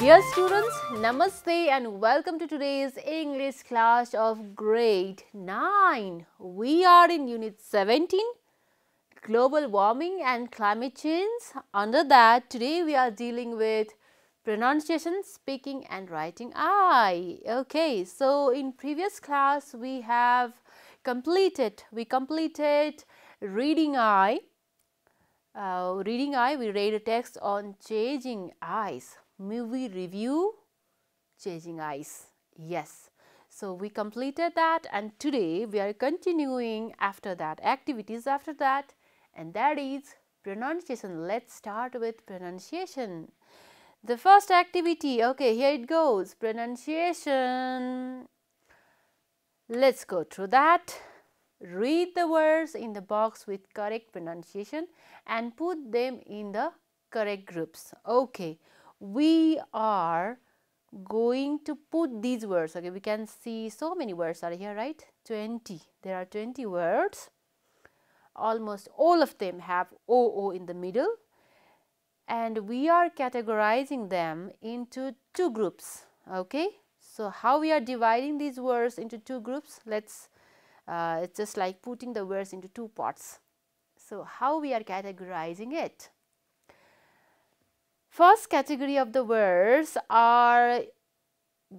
Dear students, Namaste and welcome to today's English class of grade 9. We are in unit 17, global warming and climate change. Under that, today we are dealing with pronunciation, speaking and writing I. Okay, so in previous class we completed reading I. We read a text on changing eyes. Movie review, changing eyes. Yes. So we completed that, and today we are continuing after that, activities after that, and that is pronunciation. Let's start with pronunciation. The first activity, okay, here it goes, pronunciation. Let's go through that. Read the words in the box with correct pronunciation and put them in the correct groups. Okay, we are going to put these words. Okay, we can see so many words are here, right? 20. There are 20 words. Almost all of them have OO in the middle, and we are categorizing them into two groups. Okay, so how we are dividing these words into two groups? It's just like putting the words into two pots. So how we are categorizing it? First category of the words are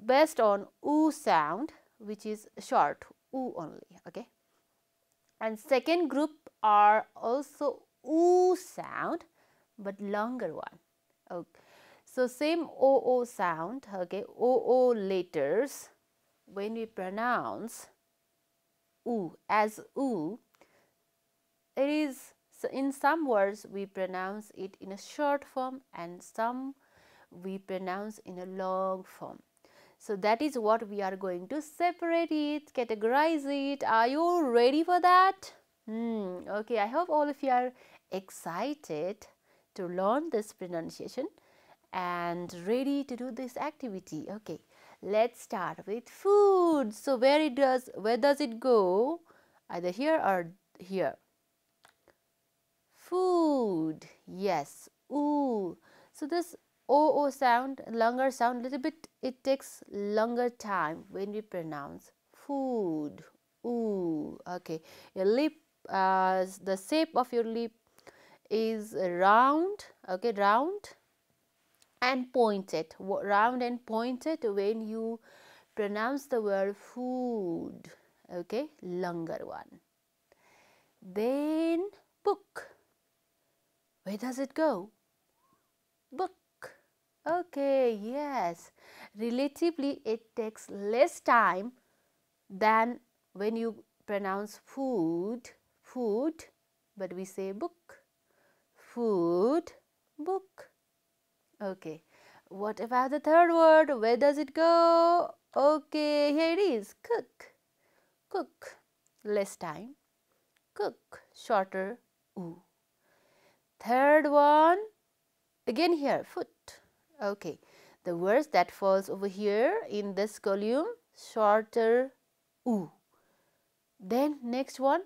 based on oo sound, which is short, oo only. Okay, and second group are also oo sound but longer one. Okay, so same oo sound. Okay, oo letters when we pronounce oo as oo, it is, so in some words we pronounce it in a short form and some we pronounce in a long form. So that is what we are going to separate it, categorize it. Are you ready for that? Okay, I hope all of you are excited to learn this pronunciation and ready to do this activity. Okay, let's start with food. So where does it go? Either here or here. Food. Yes. Ooh. So this oo sound, longer sound, little bit, it takes longer time when we pronounce food. Ooh. Okay. Your lip, the shape of your lip is round. Okay, round and pointed. Round and pointed when you pronounce the word food. Okay, longer one. Then book. Where does it go? Book. Okay, yes. Relatively, it takes less time than when you pronounce food, but we say book. Food, book. Okay. What about the third word? Where does it go? Okay, here it is. Cook. Cook. Less time. Cook. Shorter. Ooh. Third one, again here, foot. Okay, the words that falls over here in this column, shorter oo. Then next one,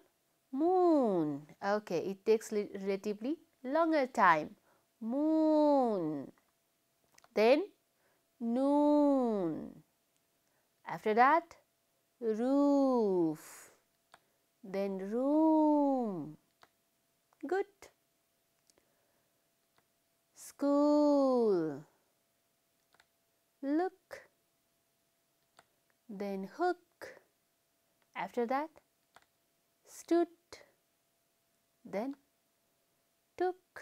moon. Okay, it takes relatively longer time. Moon. Then noon. After that, roof. Then room. Good. School. Look. Then hook. After that, stood. Then took.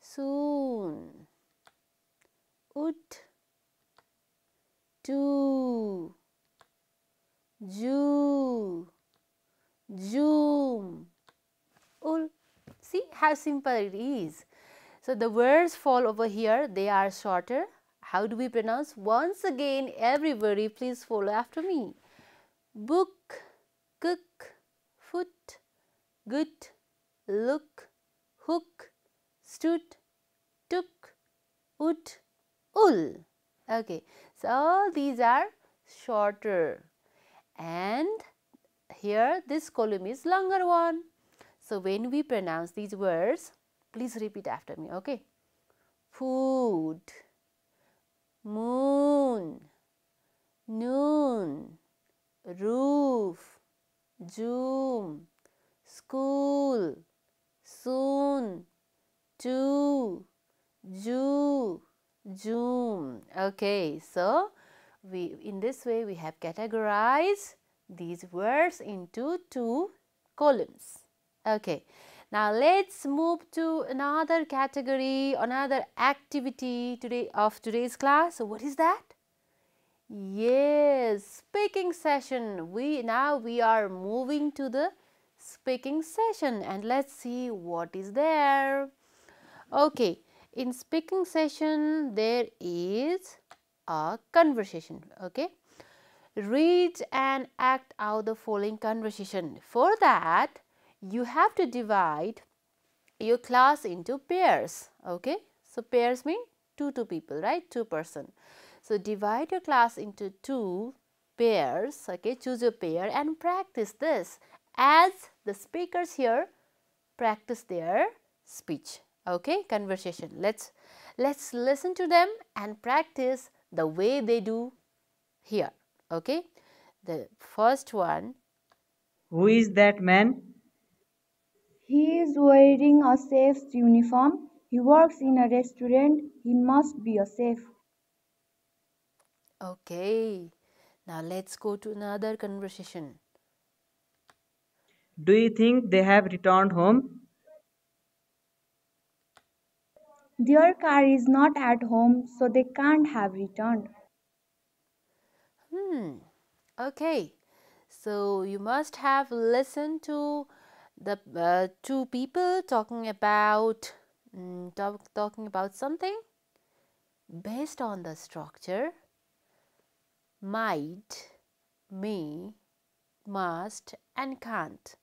Soon. Would. To. Jew. Zoom. Ul. See how simple it is. So the words fall over here, they are shorter. How do we pronounce? Once again, everybody please follow after me. Book, cook, foot, good, look, hook, stood, took, would, ul. Okay, so all these are shorter, and here this column is longer one. So when we pronounce these words, please repeat after me, okay? Food, moon, noon, roof, zoom, school, soon, to, zoo, zoom. Okay, so in this way we have categorized these words into 2 columns. Okay, now let's move to another category, another activity of today's class. So what is that? Yes, speaking session. Now we are moving to the speaking session, and let's see what is there. Okay, in speaking session there is a conversation. Okay, read and act out the following conversation. For that you have to divide your class into pairs. Okay, so pairs mean two people, right? 2 person. So divide your class into 2 pairs. Okay, choose your pair and practice this as the speakers here practice their speech. Okay, conversation. Let's listen to them and practice the way they do here. Okay, the first one. Who is that man? He is wearing a chef's uniform. He works in a restaurant. He must be a chef. Okay, now let's go to another conversation. Do you think they have returned home? Their car is not at home, so they can't have returned. Okay, so you must have listened to the 2 people talking about talking about something based on the structure might, may, must and can't.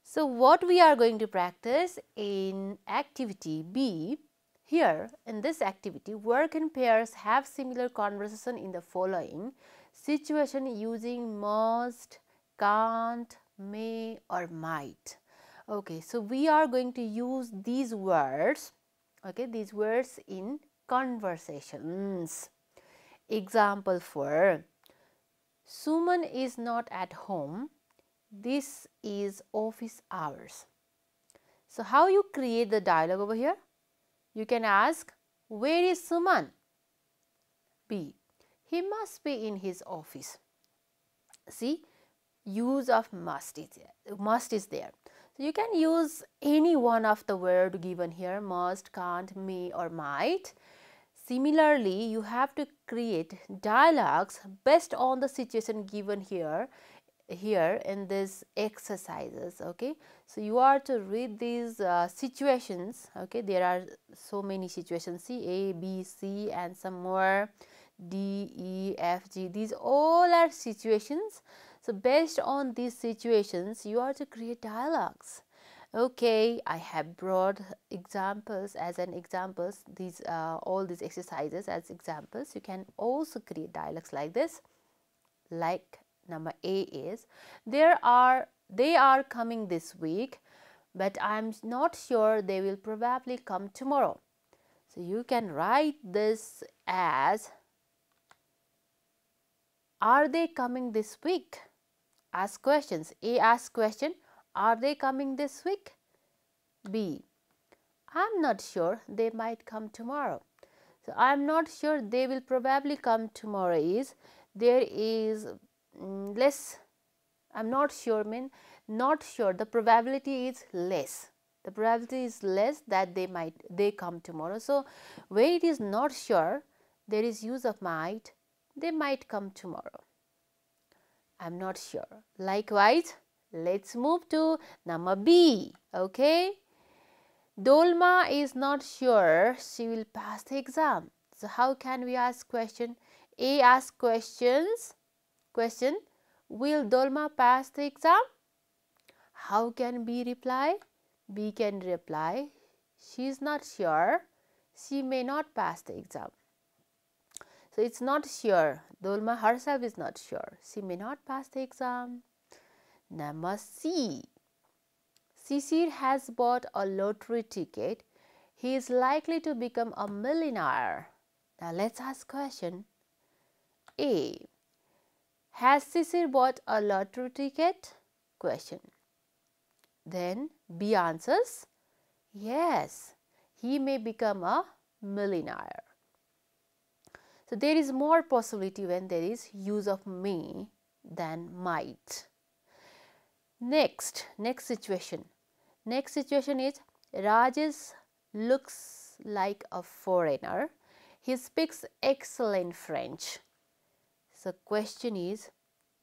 So what we are going to practice in activity B, here in this activity, work in pairs, have similar conversation in the following situation using must, can't, may or might. Okay, so we are going to use these words, okay, these words in conversations. Example for Suman is not at home. This is office hours. So how you create the dialogue over here? You can ask, where is Suman? B, he must be in his office. See, use of must is there. So you can use any one of the word given here, must, can't, may or might. Similarly, you have to create dialogues based on the situation given here in this exercises. Okay, so you are to read these situations. Okay, there are so many situations, see A, B, C and some more, D, E, F, G, these all are situations. So based on these situations you are to create dialogues. Okay, I have brought examples as an examples, these all these exercises as examples. You can also create dialogues like this. Like number A is, they are coming this week, but I'm not sure they will probably come tomorrow. So you can write this as, are they coming this week? Ask questions. A asks question, are they coming this week? B, I'm not sure, they might come tomorrow. So I'm not sure, they will probably come tomorrow is, there is less, I'm not sure mean not sure, the probability is less. The probability is less that they come tomorrow. So where it is not sure, there is use of might, they might come tomorrow. I'm not sure. Likewise, let's move to number B. Okay, Dolma is not sure she will pass the exam. So how can we ask question? A asks questions. Question, will Dolma pass the exam? How can B reply? B can reply, she is not sure, she may not pass the exam. So it's not sure, Dolma herself is not sure, she may not pass the exam. Number C, Sisir has bought a lottery ticket, he is likely to become a millionaire. Now let's ask question A. Has Sisir bought a lottery ticket? Question. Then B answers yes, he may become a millionaire. So there is more possibility when there is use of may than might. Next situation. Next situation is Rajesh looks like a foreigner. He speaks excellent French. So question is,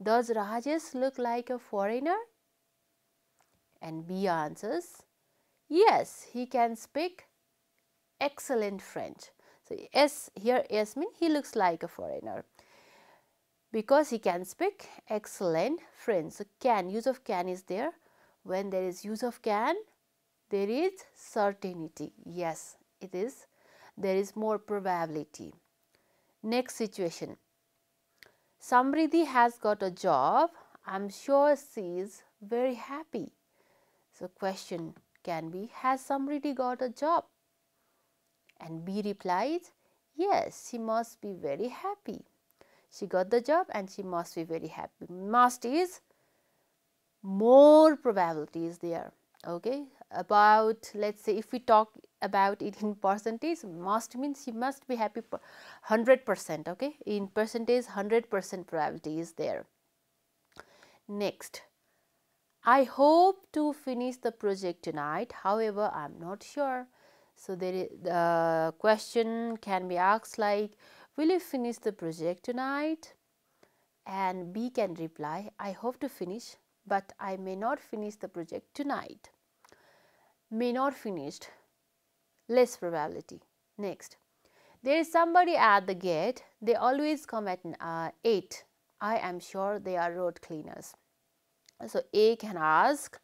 does Rajesh look like a foreigner? And B answers, yes, he can speak excellent French. So S here, S means he looks like a foreigner because he can speak excellent French. So can, use of can is there. When there is use of can, there is certainty. Yes, it is. There is more probability. Next situation. Samriddhi has got a job. I'm sure she is very happy. So question can be, has Samriddhi got a job? And B replies, yes, she must be very happy. She got the job and she must be very happy. Must is more probability is there. Okay, about, let's say if we talk about it in percentage, must means she must be happy 100%. Okay, in percentage 100% probability is there. Next, I hope to finish the project tonight, however I am not sure. So there is, the question can be asked like, will you finish the project tonight? And B can reply, I hope to finish, but I may not finish the project tonight. May not finished, less probability. Next, there is somebody at the gate. They always come at 8. I am sure they are road cleaners. So A can ask,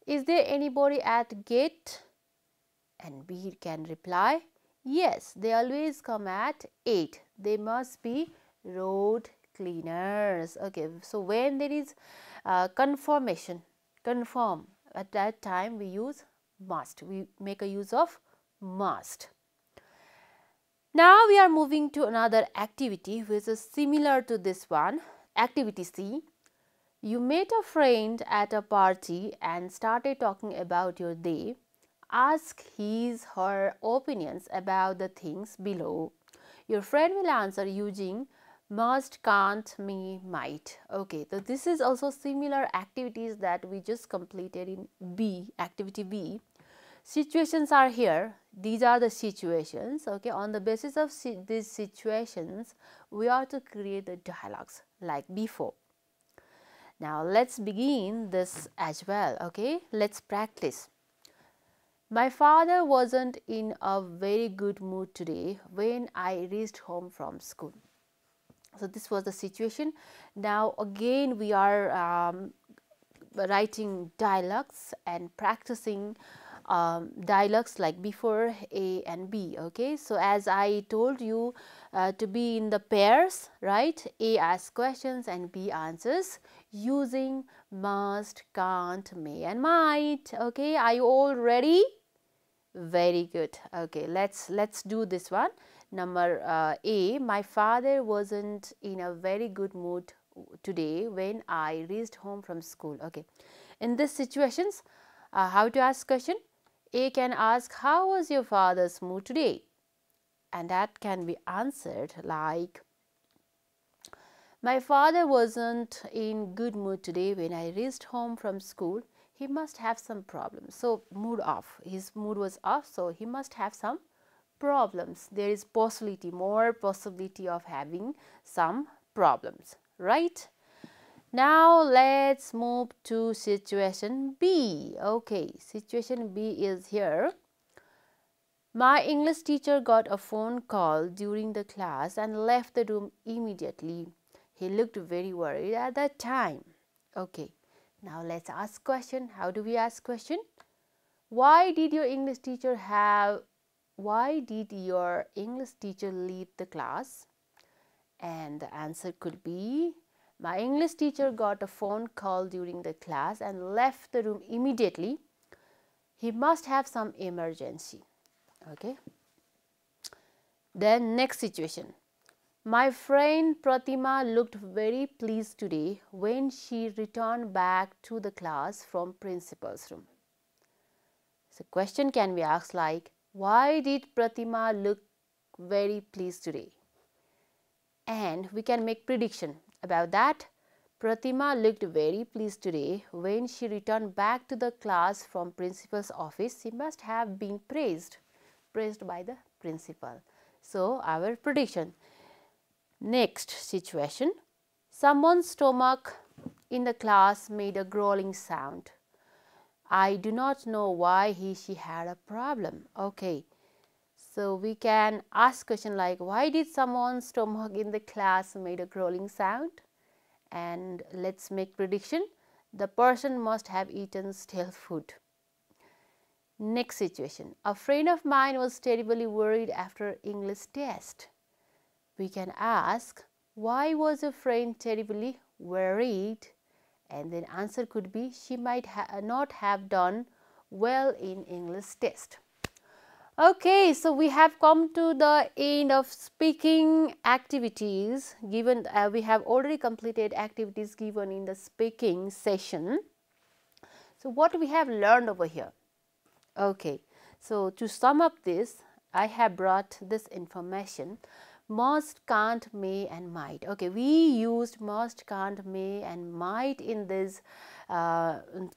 is there anybody at gate? And B can reply, yes, they always come at 8. They must be road cleaners. Okay, so when there is confirmation, confirm, at that time we use must. We make a use of must. Now we are moving to another activity which is similar to this one. Activity C. You met a friend at a party and started talking about your day. Ask his her opinions about the things below. Your friend will answer using must, can't, may, might. Okay, so this is also similar activities that we just completed in B, activity B. Situations are here. These are the situations. Okay, on the basis of these situations, we are to create the dialogues like before. Now let's begin this as well. Okay, let's practice. My father wasn't in a very good mood today when I reached home from school. So this was the situation. Now again we are writing dialogues and practicing dialogues like before A and B. Okay, so as I told you to be in the pairs, right? A asks questions and B answers using must, can't, may and might. Okay, are you all ready? Very good. Okay, let's do this one. Number A, my father wasn't in a very good mood today when I reached home from school. Okay, in these situations, how to ask question? A can ask, how was your father's mood today? And that can be answered like, my father wasn't in good mood today when I reached home from school. He must have some problems. So mood off, his mood was off, so he must have some problems. There is possibility, more possibility of having some problems, right? Now let's move to situation B. Okay, situation B is here. My English teacher got a phone call during the class and left the room immediately. He looked very worried at that time. Okay, now let's ask question. How do we ask question? Why did your English teacher leave the class? And the answer could be, my English teacher got a phone call during the class and left the room immediately. He must have some emergency. Okay. Then next situation. My friend Pratima looked very pleased today when she returned back to the class from principal's room. So question can be asked like, why did Pratima look very pleased today? And we can make prediction about that. Pratima looked very pleased today when she returned back to the class from principal's office. She must have been praised by the principal. So our prediction. Next situation. Someone's stomach in the class made a growling sound. I do not know why she had a problem. Okay. So we can ask question like, why did someone's stomach in the class made a growling sound? And let's make prediction. The person must have eaten stale food. Next situation. A friend of mine was terribly worried after English test. We can ask, why was a friend terribly worried? And then answer could be, she might not have done well in English test. Okay, so we have come to the end of speaking activities given. We have already completed activities given in the speaking session. So what we have learned over here? Okay, so to sum up this, I have brought this information. Must, can't, may and might. Okay, we used must, can't, may and might in these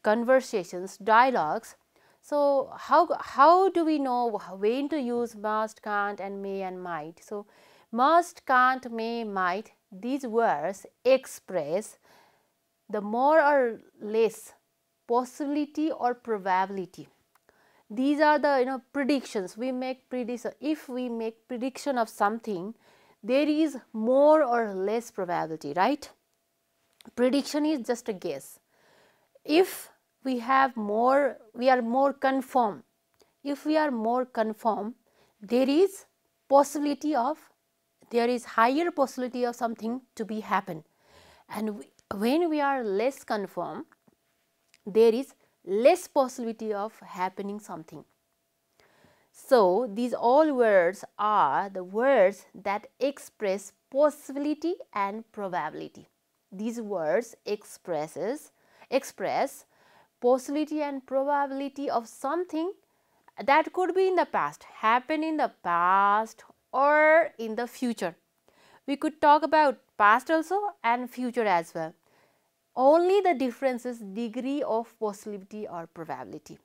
conversations, dialogues. So how do we know when to use must, can't and may and might? So must, can't, may, might, these words express the more or less possibility or probability. These are the predictions. We make prediction. If we make prediction of something, there is more or less probability, right? Prediction is just a guess. If we have more, we are more confirmed. If we are more confirmed, there is higher possibility of something to be happen. And when we are less confirmed, there is less possibility of happening something. So these all words are the words that express possibility and probability. These words express possibility and probability of something that could be in the past, happen in the past or in the future. We could talk about past also and future as well. Only the difference is degree of possibility or probability.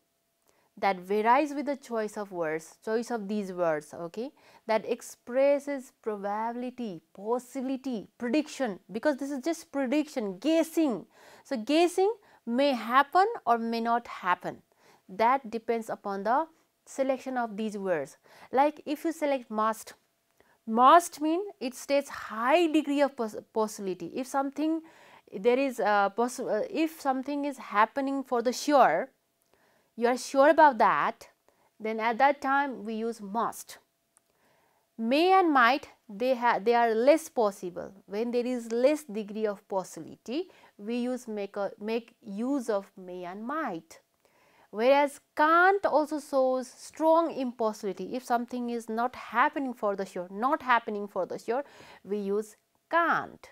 That varies with the choice of words, choice of these words, okay, that expresses probability, possibility, prediction, because this is just prediction, guessing. So guessing may happen or may not happen. That depends upon the selection of these words. Like if you select must mean it states high degree of possibility. If something if something is happening for the sure, you are sure about that, then at that time we use must. May and might, they are less possible. When there is less degree of possibility, we use make use of may and might. Whereas can't also shows strong impossibility. If something is not happening for the sure, we use can't.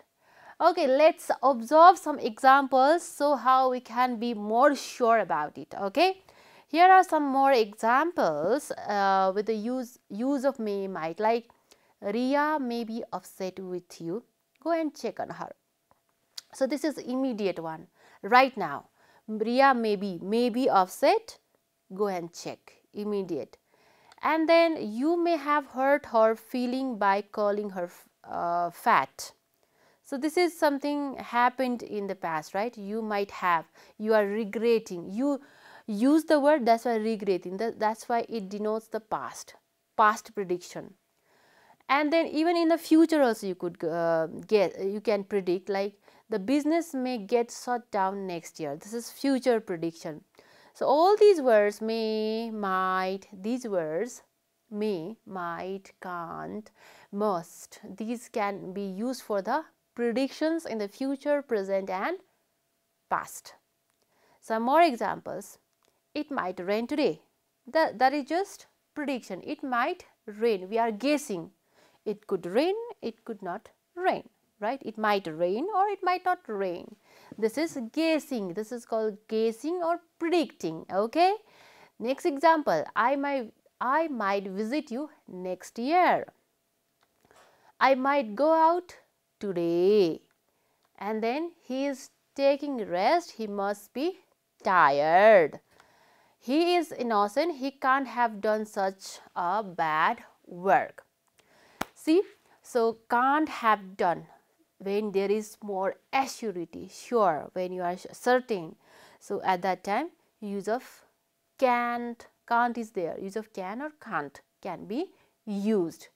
Okay, let's observe some examples so how we can be more sure about it. Okay, here are some more examples with the use of may, might, like Ria may be upset with you, go and check on her. So this is immediate one right now. Ria may be upset, go and check, immediate. And then you may have hurt her feeling by calling her fat. So this is something happened in the past, right? You might have, you are regretting, you use the word, that's why regretting, that's why it denotes the past prediction. And then even in the future also you could you can predict, like the business may get shut down next year. This is future prediction. So all these words, may, might, these words may, might, can't, must, these can be used for the predictions in the future, present and past. Some more examples. It might rain today. That is just prediction. It might rain. We are guessing. It could rain, it could not rain, right? It might rain or it might not rain. This is guessing. This is called guessing or predicting, okay? Next example, I might visit you next year. I might go out today. And then he is taking rest, he must be tired. He is innocent, he can't have done such a bad work. See, so can't have done when there is more assurity, sure, when you are certain. So at that time, use of can't is there, use of can or can't can be used.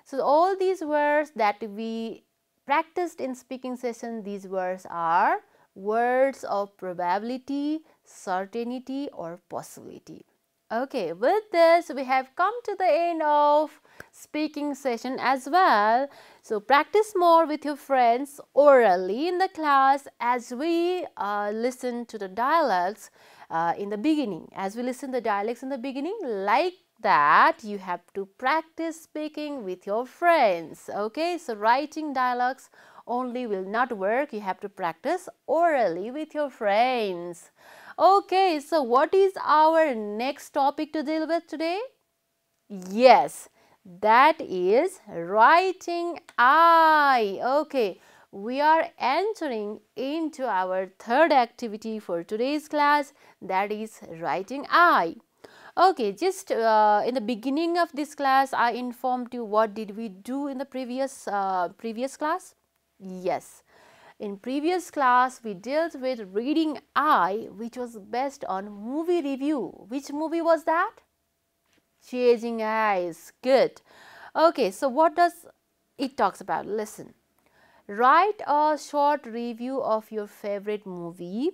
So all these words that we practiced in speaking session, these words are words of probability, certainty or possibility. Okay, with this we have come to the end of speaking session as well. So practice more with your friends orally in the class as we listen to the dialogues in the beginning. As we listen the dialects in the beginning, like that you have to practice speaking with your friends. Okay, so writing dialogues only will not work, you have to practice orally with your friends. Okay, so what is our next topic to deal with today? Yes, that is writing I. Okay, we are entering into our third activity for today's class, that is writing I. Okay, just in the beginning of this class, I informed you what did we do in the previous class. Yes, in previous class we dealt with reading I, which was based on movie review. Which movie was that? Chasing Eyes. Good. Okay, so what does it talks about? Listen. Write a short review of your favorite movie.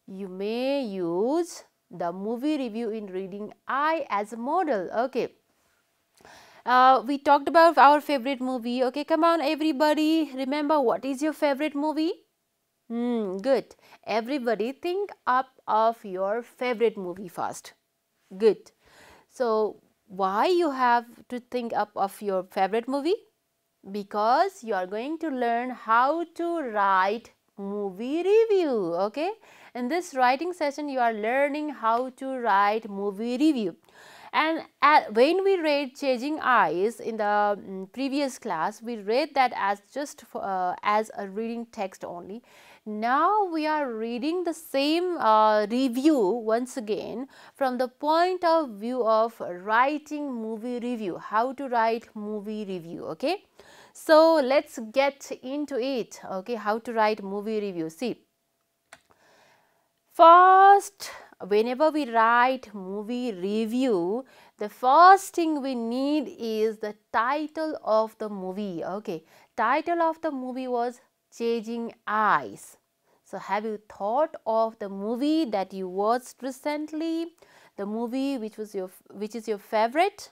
You may use the movie review in reading I as a model. Okay. We talked about our favorite movie. Okay, come on everybody. Remember, what is your favorite movie? Good. Everybody think up of your favorite movie first. Good. So, why you have to think up of your favorite movie? Because you are going to learn how to write movie review. Okay, in this writing session you are learning how to write movie review. And when we read Chasing Eyes in the previous class, we read that as just as a reading text only. Now we are reading the same review once again from the point of view of writing movie review, how to write movie review. Okay, so let's get into it. Okay, how to write movie review. See, first, whenever we write movie review, the first thing we need is the title of the movie. Okay, title of the movie was Chasing Eyes. So, have you thought of the movie that you watched recently? The movie which is your favorite?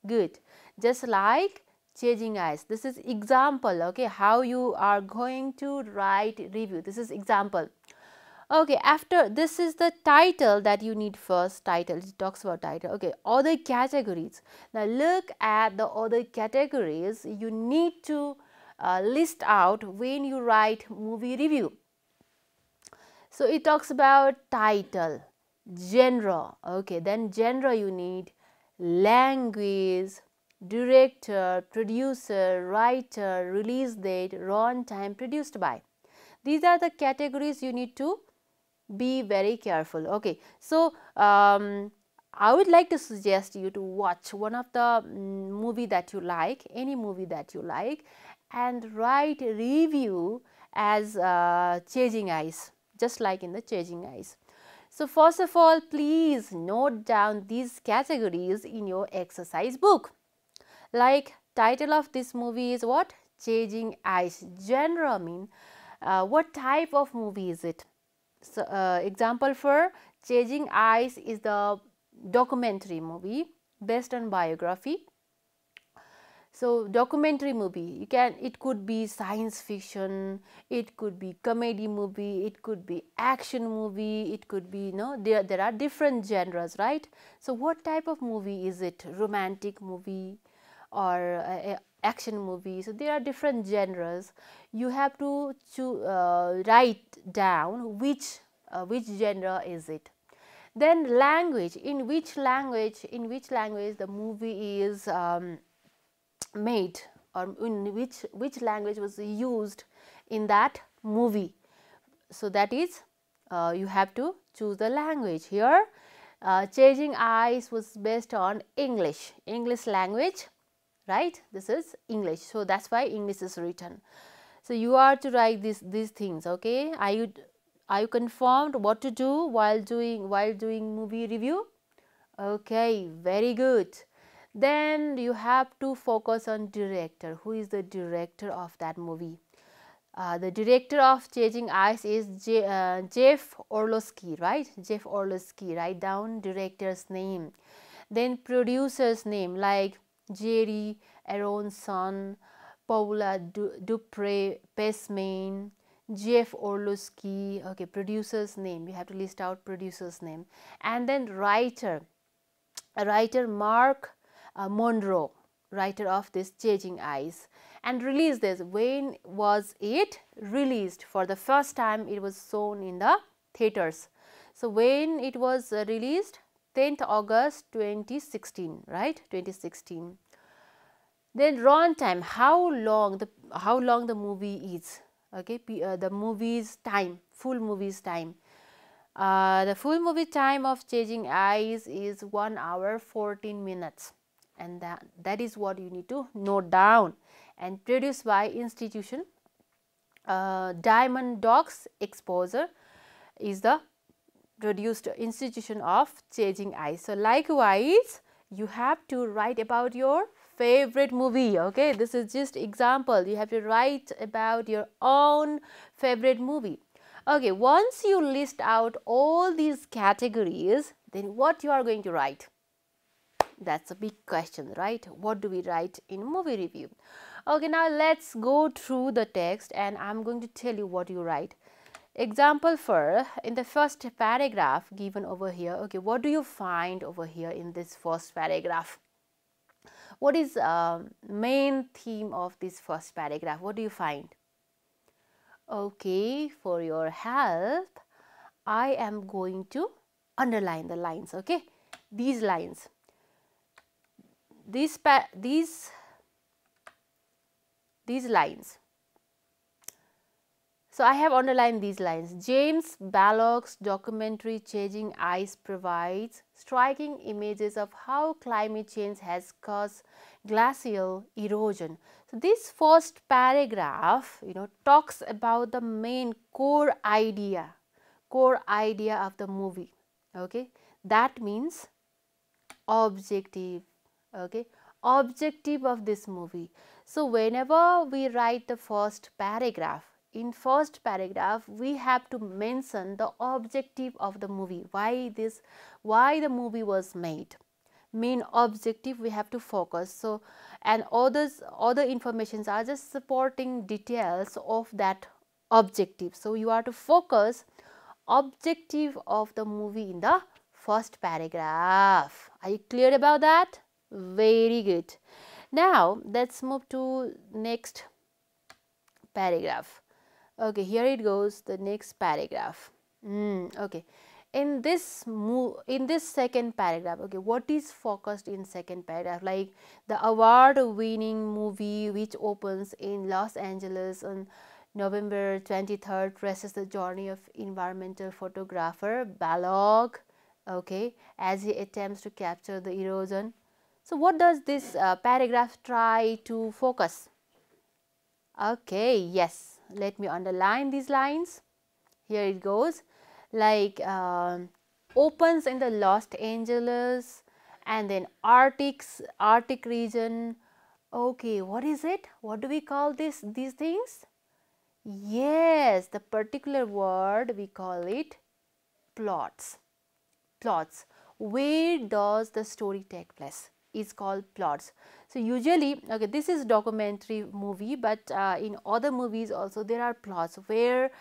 Good. Just like Chasing Eyes. This is example. Okay, how you are going to write review. This is example. Okay, after this is the title that you need first. Title, it talks about title. Okay, other categories. Now look at the other categories you need to list out when you write movie review. So it talks about title, genre. Okay, then genre you need language, director, producer, writer, release date, run time, produced by. These are the categories you need to be very careful. Okay, so I would like to suggest you to watch one of the movie that you like, any movie that you like, and write a review as Chasing Eyes, just like in the Chasing Eyes. So first of all, please note down these categories in your exercise book. Like title of this movie is what? Chasing Eyes. Genre mean what type of movie is it? So, example for Chasing Eyes is the documentary movie based on biography. So, documentary movie, it could be science fiction, it could be comedy movie, it could be action movie, it could be, there are different genres, right? So, what type of movie is it? Romantic movie or action movie. So there are different genres. You have to write down which genre is it. Then language, in which language the movie is made, or in which language was used in that movie. So that is you have to choose the language. Here Chasing Eyes was based on English language, right? This is English, so that's why English is written. So you are to write these things. Okay, are you confirmed what to do while doing movie review? Okay, very good. Then you have to focus on director. Who is the director of that movie? The director of Chasing Eyes is Jeff Orlowski, right? Jeff Orlowski. Write down director's name. Then producer's name like Jerry Aronson, Paula Dupre Pesmain, Jeff Orlowski. Okay, producer's name. You have to list out producer's name. And then writer Mark Monroe, writer of this Chasing Eyes. And release this. When was it released? For the first time it was shown in the theaters. So when it was released? 10th August 2016, right? 2016. Then run time, how long the movie is. Okay, the movie's time, full movie's time. The full movie time of Chasing Eyes is 1 hour 14 minutes, and that is what you need to note down. And produced by institution Diamond Dogs Exposure is the produced institution of Chasing Eyes. So likewise you have to write about your favorite movie. Okay, this is just example. You have to write about your own favorite movie. Okay, once you list out all these categories, then what you are going to write? That's a big question, right? What do we write in movie review? Okay, now let's go through the text and I'm going to tell you what you write. Example for in the first paragraph given over here. Okay, what do you find over here in this first paragraph? What is main theme of this first paragraph? What do you find? Okay, for your help, I am going to underline the lines. Okay, these lines. These lines. So I have underlined these lines. James Ballock's documentary Chasing Eyes provides striking images of how climate change has caused glacial erosion. So this first paragraph, talks about the main core idea of the movie. Okay, that means objective. Okay, objective of this movie. So whenever we write the first paragraph, in first paragraph we have to mention the objective of the movie, why the movie was made. Main objective we have to focus. So and other informations are just supporting details of that objective. So you are to focus objective of the movie in the first paragraph. Are you clear about that? Very good. Now let's move to next paragraph. Okay, here it goes, the next paragraph. Okay, in this second paragraph, okay, what is focused in second paragraph? Like the award-winning movie which opens in Los Angeles on November 23rd traces the journey of environmental photographer Ballock, okay, as he attempts to capture the erosion. So what does this paragraph try to focus? Okay, yes, let me underline these lines. Here it goes, like opens in the Los Angeles and then Arctic region. Okay, what is it? What do we call these things? Yes, the particular word we call it plots. Plots. Where does the story take place is called plots. So usually, okay, this is documentary movie, but in other movies also there are plots where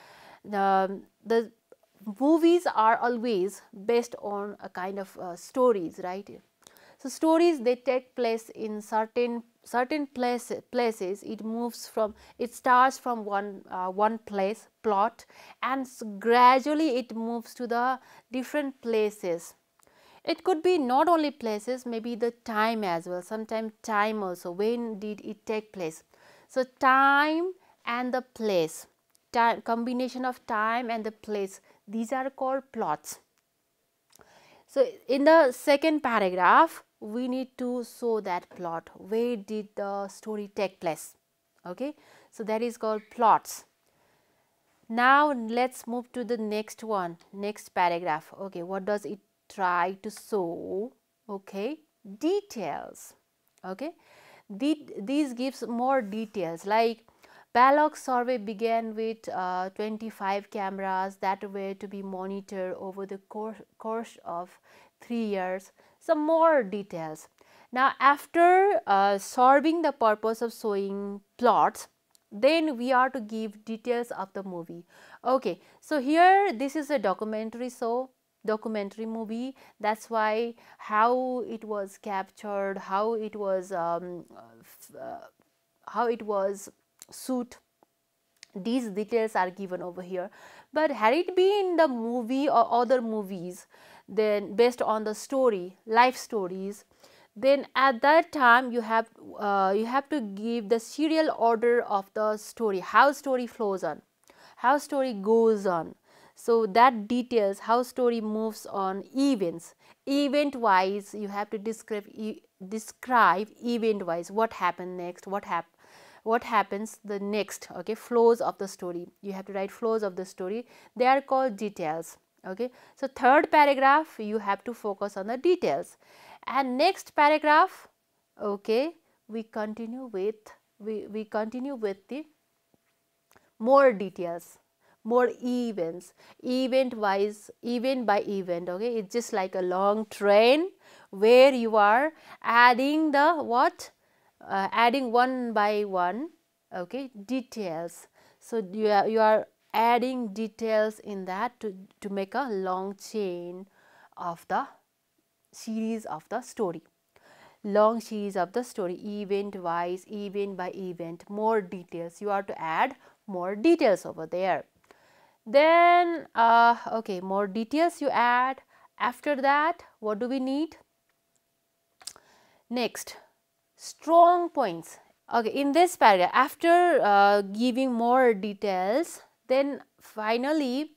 the movies are always based on a kind of stories, right? So stories, they take place in certain places. It moves from, it starts from one place, plot, and gradually it moves to the different places. It could be not only places, maybe the time as well, sometimes time also, when did it take place. So time and the place, time, combination of time and the place, these are called plots. So in the second paragraph, we need to show that plot, where did the story take place. Okay, so that is called plots. Now let's move to the next one, next paragraph. Okay, what does it try to show? Okay, details. Okay, these gives more details, like Balog's survey began with 25 cameras that were to be monitored over the course of 3 years. Some more details. Now after serving the purpose of showing plots, then we are to give details of the movie. Okay, so here this is a documentary show, documentary movie. That's why how it was captured, how it was shoot, these details are given over here. But had it been the movie or other movies, then based on the story, life stories, then at that time you have to give the serial order of the story, how story flows on, how story goes on. So that details how story moves on events. Event wise, you have to describe event wise, what happened next, what happens the next. Okay, flows of the story, you have to write flows of the story, they are called details. Okay, so third paragraph you have to focus on the details, and next paragraph, okay, we continue with the more details, more events, event wise, event by event. Okay, it's just like a long train where you are adding the what, adding one by one, okay, details. So you are adding details in that to make a long chain of the series of the story, long series of the story, event wise, event by event, more details, you are to add more details over there. Then okay, more details you add. After that, what do we need? Next, strong points. Okay, in this paragraph, after giving more details, then finally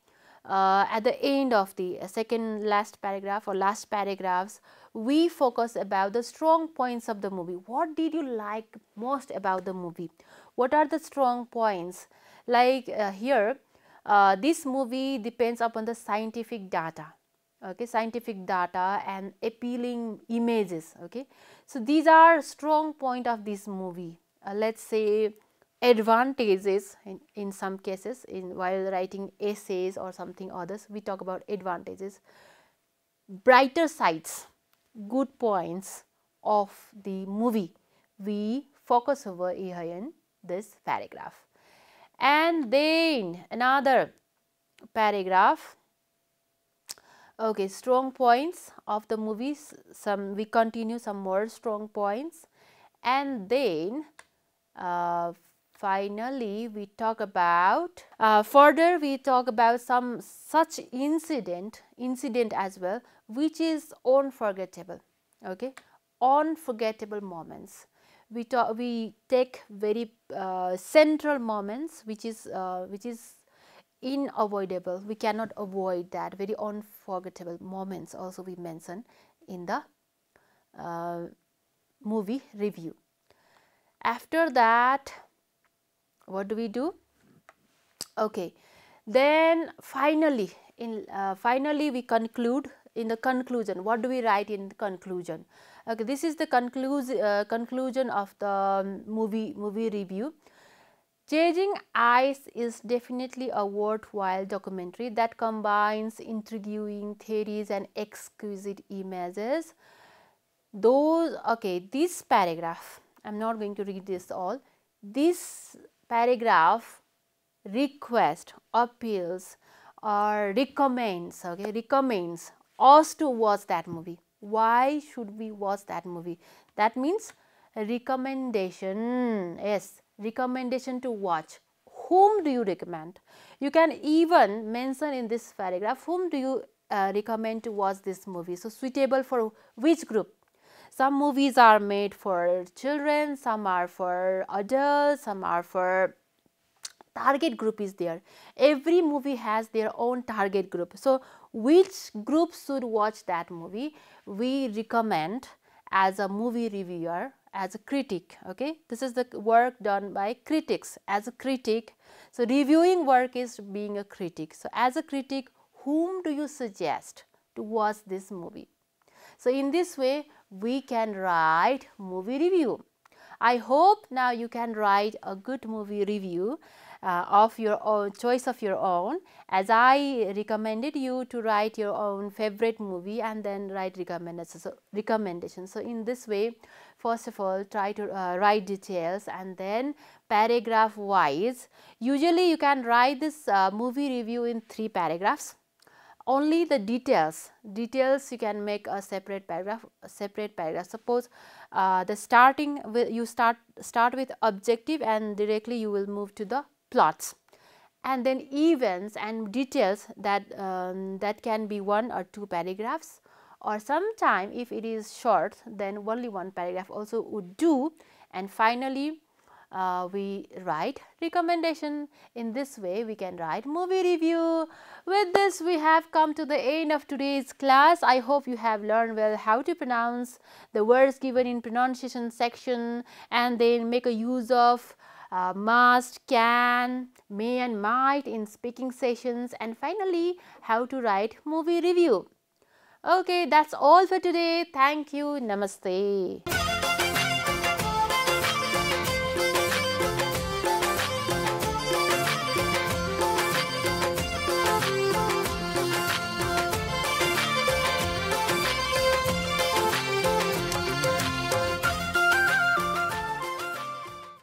at the end of the second last paragraph or last paragraphs, we focus about the strong points of the movie. What did you like most about the movie? What are the strong points? Like here, this movie depends upon the scientific data. Okay, scientific data and appealing images. Okay, so these are strong point of this movie. Let's say advantages in some cases, in while writing essays or something others, we talk about advantages, brighter sides, good points of the movie, we focus over here in this paragraph. And then another paragraph. Okay, strong points of the movies, some we continue some more strong points, and then finally we talk about further we talk about some such incident as well, which is unforgettable. Okay, unforgettable moments. We take very central moments which is unavoidable, we cannot avoid that, very unforgettable moments also we mention in the movie review. After that, what do we do? Okay, then finally finally we conclude. In the conclusion, what do we write in the conclusion? Okay, this is the conclusion of the movie review. Chasing Ice is definitely a worthwhile documentary that combines intriguing theories and exquisite images. This paragraph, I'm not going to read this all. This paragraph request, appeals or recommends us to watch that movie. Why should we watch that movie? That means recommendation. Yes, recommendation to watch. Whom do you recommend? You can even mention in this paragraph whom do you recommend to watch this movie. So, suitable for which group? Some movies are made for children, some are for adults, some are for target group is there. Every movie has their own target group. So, which group should watch that movie? We recommend as a movie reviewer, as a critic. Okay, this is the work done by critics. As a critic, so reviewing work is being a critic. So, as a critic, whom do you suggest to watch this movie? So, in this way we can write movie review. I hope now you can write a good movie review of your own choice of your own, as I recommended you to write your own favorite movie and then write recommendations. So, in this way, first of all, try to write details and then paragraph wise. Usually you can write this movie review in 3 paragraphs. Only the details you can make a separate paragraph. Suppose the starting with you start with objective and directly you will move to the plots, and then events and details that can be 1 or 2 paragraphs, or sometime if it is short then only 1 paragraph also would do, and finally we write recommendation. In this way we can write movie review. With this we have come to the end of today's class. I hope you have learned well how to pronounce the words given in pronunciation section and then make a use of must, can, may and might in speaking sessions, and finally how to write movie review. Okay, that's all for today. Thank you. Namaste.